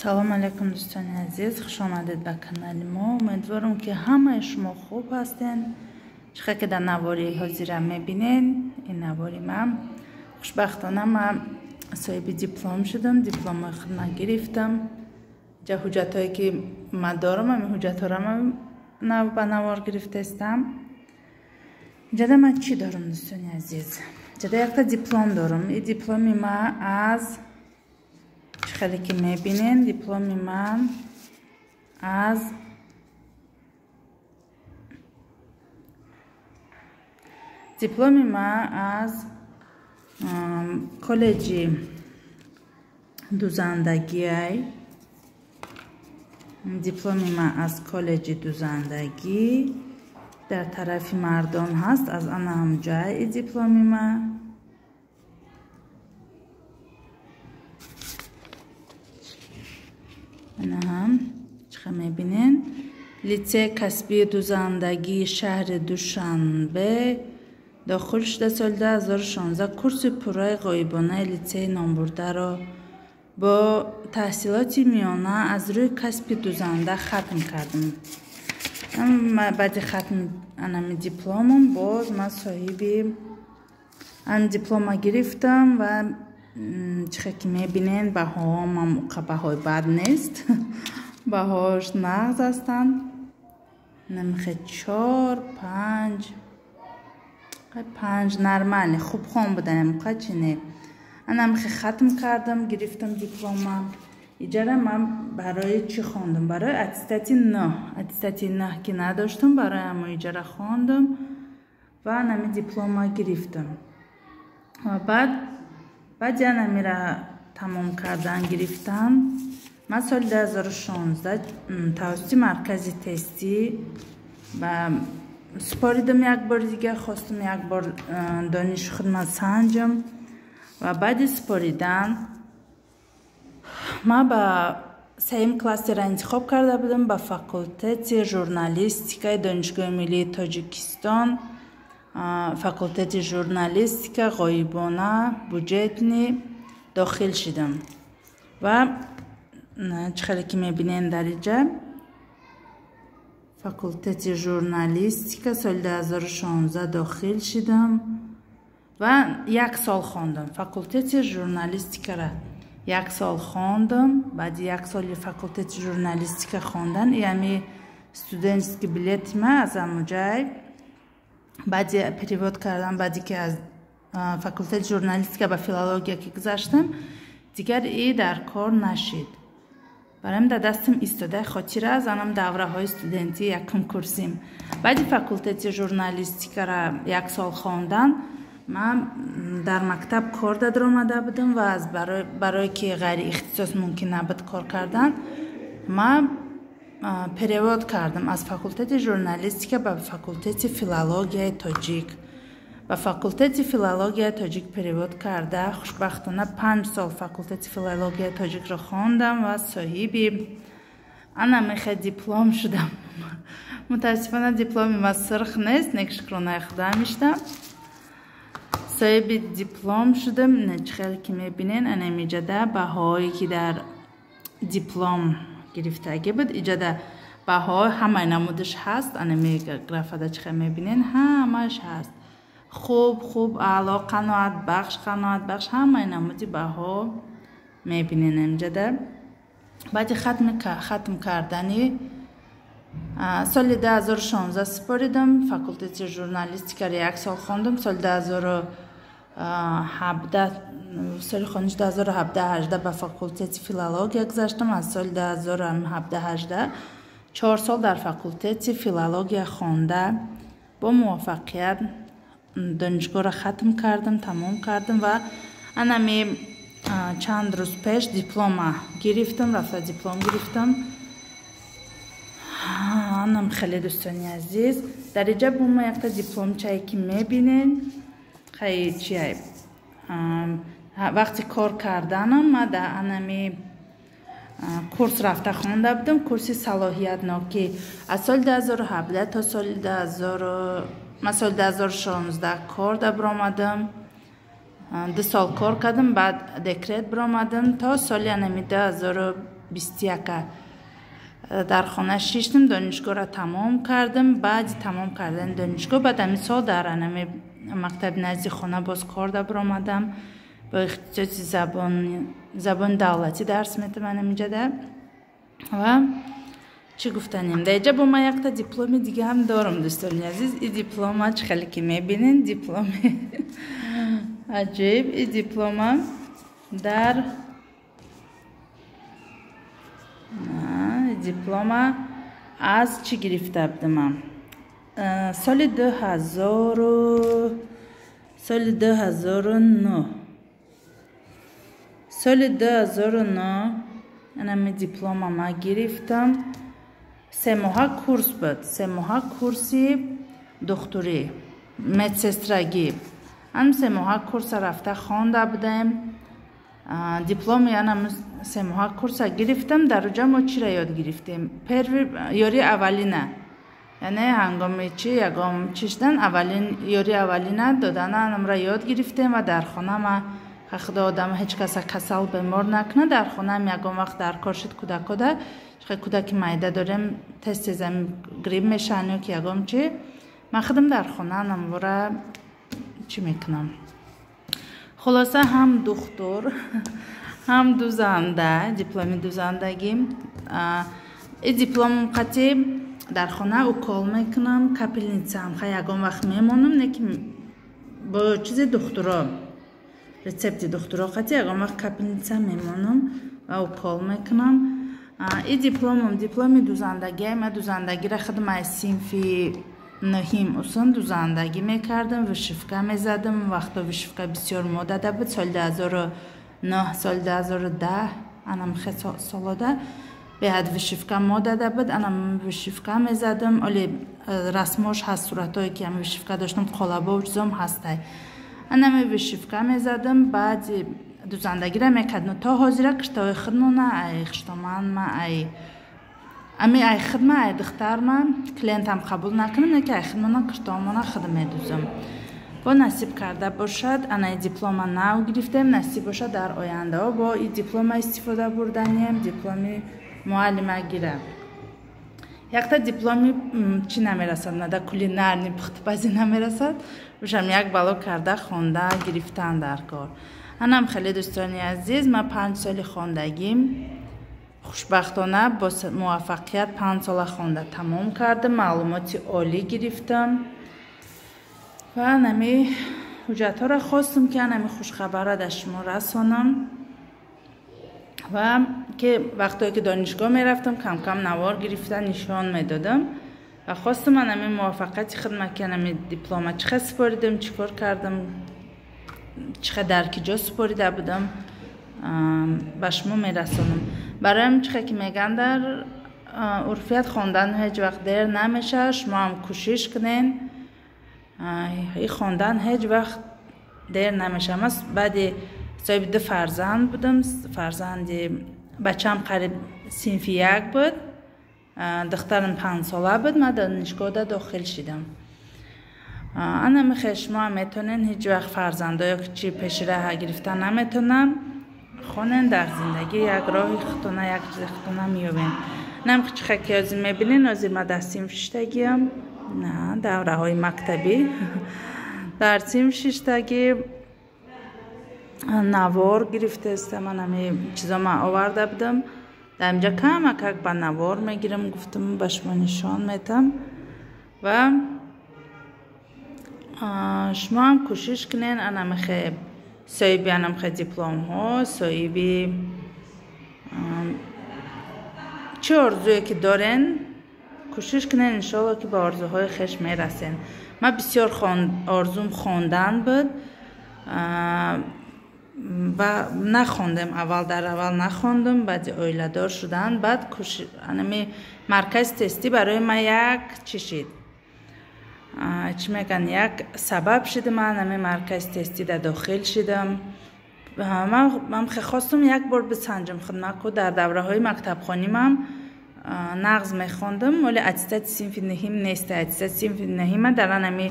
салом алейкум дӯстони азиз, хуш омадед ба канали мо. Умедворам ки ҳамаи шумо хуб ҳастен. чӣ ки дар навори ҳозирам мебинен, ин навори ман. хушбахтона ман соҳиби диплом шудам, дипломои худам гирифтам. ҷа ҳуҷҷатҳое ки ман дорам, ҳамин ҳуҷҷатҳоро ман ба навор гирифтаистам. ҷада ман чӣ дорам дӯстони азиз? ҷада якта диплом дорам. ин дипломи ман аз хеле ки мебинен, дипломи ман аз коллеҷи дузандагиай. дипломи ман аз коллеҷи дузандагӣ дар тарафи мардон ҳаст. аз ана ҳамҷай ин дипломи ман. чиқа мебинен? лицей касбии дузандагии шаҳри Душанбе дохил шуда соли 2016 курси пурраи ғоибонаи лицеи номбурдаро бо таҳсилоти миёна аз рӯи касби дузанда хатм кардам. баъди хатми анами дипломам боз ман соҳиби ан диплома гирифтам ва чиқа ки мебинен баҳоам баҳои бад нест. баҳоаш нағз ҳастанд. намихе 4-5 нормали хуб хон будаем қачине. намихе хатм кардам, гирифтам дипломам. иҷара ман барои чӣ хондам? барои аттестати 9. аттестати 9 ки надоштам, барои ҳамо иҷара хондам ва нами диплома гирифтам. ва баъди анамира тамом кардан гирифтан, ман соли 2016 тавассути маркази тестӣ ба супоридам. як бори дигар хостам як бор дониши худам санҷам ва баъди супоридан ман ба 3 классера интихоб карда будам ба факултети журналистикаи донишгоҳи миллии Тоҷикистон, факултети журналистика ғоибона буҷетни дохил шудам. ва чиқаре ки мебинен дар иҷа факултети журналистика соли 2016 дохил шудам ва 1 сол хондам. факултети журналистикара 1 сол хондам. баъди 1 соли факултети журналистика хондан яъни студентский билети ман аз амуҷай баъди перевод кардам, баъди ки аз факултети журналистика ба филология ки гузаштам, дигар и дар кор нашид. бароим дар дастам истода хотира аз анам давраҳои студентӣ якум курсим. баъди факултети журналистикара 1 сол хондан ман дар мактаб кор дар омада будам ва аз барое ки ғайри ихтисос мумкин набуд кор кардан, ман перевод кардам аз факултети журналистика ба факултети филологияи тоҷик. ба факултети филологияи тоҷик перевод карда хушбахтона 5 сол факултети филологияи тоҷикро хондам ва соҳиби анамихе диплом шудам. мутаассифона дипломи ман сирх нест, нек шукронаи худам иштам. соҳиби диплом шудам. чиқаре ки мебинен анамиҷада баҳое ки дар диплом гирифтагӣ буд, иҷада баҳо ҳамаи намудаш ҳаст. анами графада чиқа мебинен ҳамааш ҳаст. хуб аъло, қаноатбахш ҳамаи намуди баҳо мебинен амҷада. баъди хатм кардани соли 2016 супоридам. факултети журналистикаро 1 сол хондам. соли 2017 соли хониш 2017-18 ба факултети филология гузаштам. аз соли 2017-18 4 сол дар факултети филология хонда бо муваффақият донишгоҳро хатм кардам, тамом кардам ва анами чанд рӯз пеш диплома гирифтам, рафта диплом гирифтам. анам хеле дӯстони азиз, дар иҷа бума якта дипломчае ки мебинен хай чиай вақти кор карданам ман дар анами курс рафта хонда будам, курси салоҳиятнокӣ. аз соли 2017 то соли 2016 кор дабромадам. 2 сол кор кардам, баъд декрет биромадам то соли 2020 21 در خانه شیشتم دانشگاه را تمام کردم. بعد تمام کردن دانشگاه بعد همین سال در انمی مکتب نزدیک خانه باز کار دا برآمدم. با اختصاص زبان دولتی درس میدم اینجا ده. و چی گفتنیم؟ در اینجا با ما یک تا دیپلم دیگه هم دارم دوستان عزیز. این دیپلم ها چه خیلی که میبینین دیپلم عجیب. این دیپلم در دیپلم از چی گرفته بودم؟ سال 2009 من دیپلم ما گرفتم. 3 ماه کورس بود. 3 ماه کورسی دکتری مدسسترگی. 3 ماه کورس رفته خوانده بودم. دیپلم یعنی 3 ماه کورس گرفتم. در اونجا ما چی را یاد گرفتیم؟ یاری اولینه، یعنی هنگامی یگام چیشدن یاری اولینه دادن انم را یاد گرفتیم. و در خانه ما خدا آدم هیچ کس کسل بیمار نکنه. در خانه هم یگام وقت در کار شد کودک کودک معده داریم تست زمین گریب میشن که یگام چی من خودم در خانه هم را چی میکنم. خلاصه هم دکتر هم دوزنده دیپلم دوزندگیم. این دیپلم قطعی در خانه اوکال میکنم. کپلنیتسه هم خیلی یگام وقت میمونم نکی با چیز دکترا رسپت دکترا قطعی یگام وقت کپلنیتسه میمونم و اوکال میکنم. این دیپلم دوزندگی. من دوزندگی را خودم از صنف نهم اصلا دوزندگی میکردم. وشفکه میزدم. وقتا وشفکه بسیار مدت بود. سال 2009 سال 2010 انم خیلی سالاده بعد وشفکه مدت بود. انم وشفکه میزدم. ولی رسماش هست صورتایی که هم وشفکه داشتم قالبا و چیزام هسته. انم وشفکه میزدم. بعد دوزندگی را میکردم تا حاضره کشتای خدمانه ای خشتامان ما ای خدمه ای دختر من کلینت هم قبول نکنم که ای خدمانه کشتامانه خدمه دوزم. با نصیب کرده باشد انا دیپلم نو گرفتم. نصیب باشد در آینده ها با این دیپلم استفاده بردنیم. دیپلم معلمه گیره. یک تا دیپلمی چی نمیرسد نه در کولینرنی پختپزی نمیرسد. روشم یک بلا کرده خونده گرفتن در کار. انم خیلی دوستانی عزیز من 5 سال خواندگیم خوشبختانه با موفقیت 5 سال خوانده تمام کردم. معلومات عالی گرفتم و نمی حجت ها را خواستم که نمی خوش خبر را در شما رسانم. و که وقتی که دانشگاه می رفتم کم کم نوار گرفتن نشان می دادم و خواستم من نمی موفقیت خدمت که نمی دیپلم چه سپاریدم چیکار کردم چه در کجا سپاریده بودم به شما می رسانم. برایم چه که میگن در عرفیت خواندن هیچ وقت دیر نمیشه. شما هم کوشش کنین. این خواندن هیچ وقت دیر نمیشه. من بعد صاحب 2 فرزند بودم. فرزند بچم قریب صنف 1 بود. دخترم 5 ساله بود. من دانشگاه داخل شدم. انا میخوام شما میتونین هیچ وقت فرزندای چی پیش راه گرفتن نمیتونن. خونن در زندگی یک راهی خطونه یک چیز خطونه میوبین. نمیخوام چه خیلی از میبینین از این مدرسیم ششتگیم نه دوره های مکتبی در سیم ششتگی نوار گرفته است. من همه چیزا ما آورده بودم در اینجا کم با نوار میگیرم. گفتم به شما نشان میتم و شما هم کوشش کنین. انا میخوام صاحبی انم خیلی دیپلم ها صاحبی چه آرزویی که دارین کوشش کنین انشالله که به آرزوهای خیش میرسین. من بسیار آرزوم خواندن بود و نخواندم. در اول نخواندم بعد اویله دار شدن. بعد مرکز تستی برای من یک چی چی میگن یک سبب شده. من همه مرکز تستی داخل شدم. من خواستم یک بار بسنجم خدمت کو در دوره های مکتب خانی من نقض میخوندم ولی اتستات صنف نهم نیست. اتستات صنف نهم در همه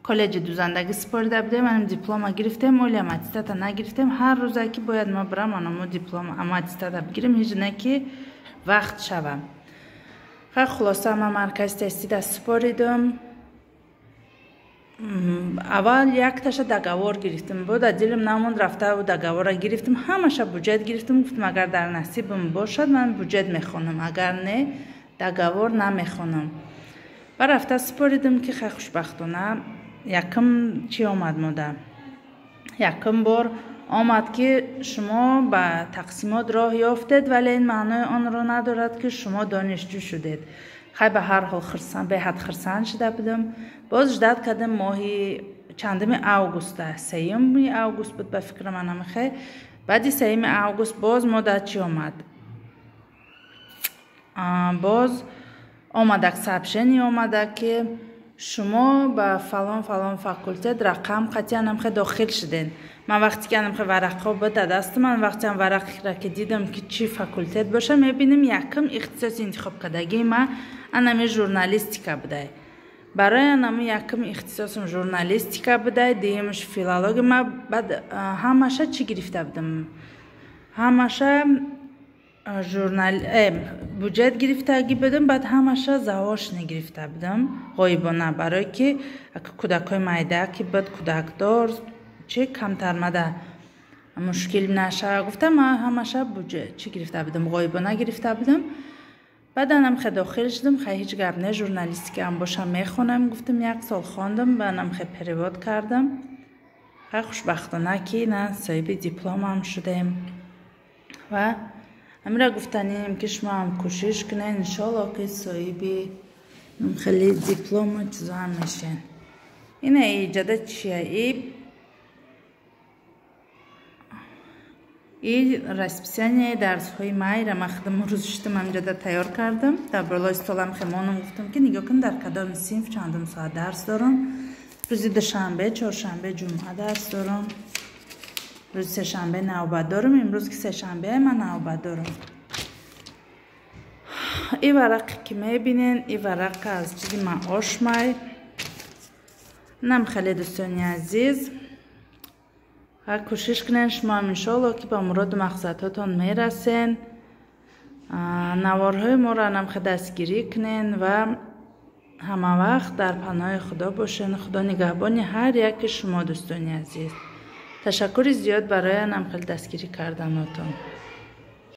کالج دوزندگی سپرده بودیم. من دیپلم گرفتم ولی اتستات نگرفتم. هر روزی که باید ما برم اونم دیپلم اتستات بگیرم هیچ نه که وقت شوم. خلاصه من مرکز تستی دست سپاریدم. اول یک تاشه دگوار گرفتم بود، دلم نموند رفته و دگوار گرفتم. همش بودجت گرفتم، گفتم اگر در نصیبم باشد من بودجت میخونم، اگر نه دگوار نمیخونم. و رفته سپاریدم که خیلی خوشبختانه یکم چی آمد ماده، یکم بار آمد که شما به تقسیمات راه یافتید ولی این معنای آن را ندارد که شما دانشجو شدید. خیلی به هر حال خرسند، به حد خرسند شده بودم. باز جدت کردم ماهی چندم اوگوسته، 3 اوگوست بود به فکر من. خیلی بعدی 3 اوگوست باز مدت چی آمد، باز آمده اکسپشنی آمده که شما به فلان فلان فاکولته رقم قطعا نمخه داخل شدین. من وقتی که نمخه ورقا بود دست من، وقتی هم ورق را که دیدم که چی فاکولته باشه میبینم یکم اختصاص انتخاب کردگی من انمی ژورنالیستیکا بوده. برای انمی یکم اختصاصم ژورنالیستیکا بوده، دیگه‌مش فیلولوژی. من بعد همشه چی گرفته بودم، همشه بودجت گرفتگی بدم، بعد همشه زواش نگرفته بودم غایبانه، برای که کودکای مایده که بعد کودک دار چه کمتر مده مشکل نشه. گفتم من همشه بودجت چی گرفته بودم، غایبانه گرفته بودم. بعد انم خیلی داخل شدم، خیلی هیچ گپ نه، ژورنالیستیک هم باشم میخونم. گفتم 1 سال خواندم، بعدم خیلی پریواد کردم. خیلی خوشبختانه که نه صاحب دیپلم هم شدم. و امرا گفتنیم که شما هم کوشش کنین انشالله که صاحبی خیلی دیپلم چیزا هم میشین. اینه ایجاده چیه؟ این رسپسیانی درس های مای را مخدم روز شدم امجاده تیار کردم. در برای استالم خیمانم گفتم که نگاه کن در کدام صنف چندم ساعت درس دارم. روزی دوشنبه، چهارشنبه، جمعه درس دارم. روز سه‌شنبه نوبت دارم. امروز که سه‌شنبه من نوبت دارم. این ورق که میبینین این ورق از چیزی من آشمای نم. خیلی دوستانی عزیز کوشش کنین شما هم انشالله که با مراد مقصداتون میرسین. نوارهای ما را هم دستگیری کنین و همه وقت در پناه خدا باشین. خدا نگهبان هر یک شما دوستانی عزیز. تشکر زیاد برای نم خیلی دستگیری کردناتون.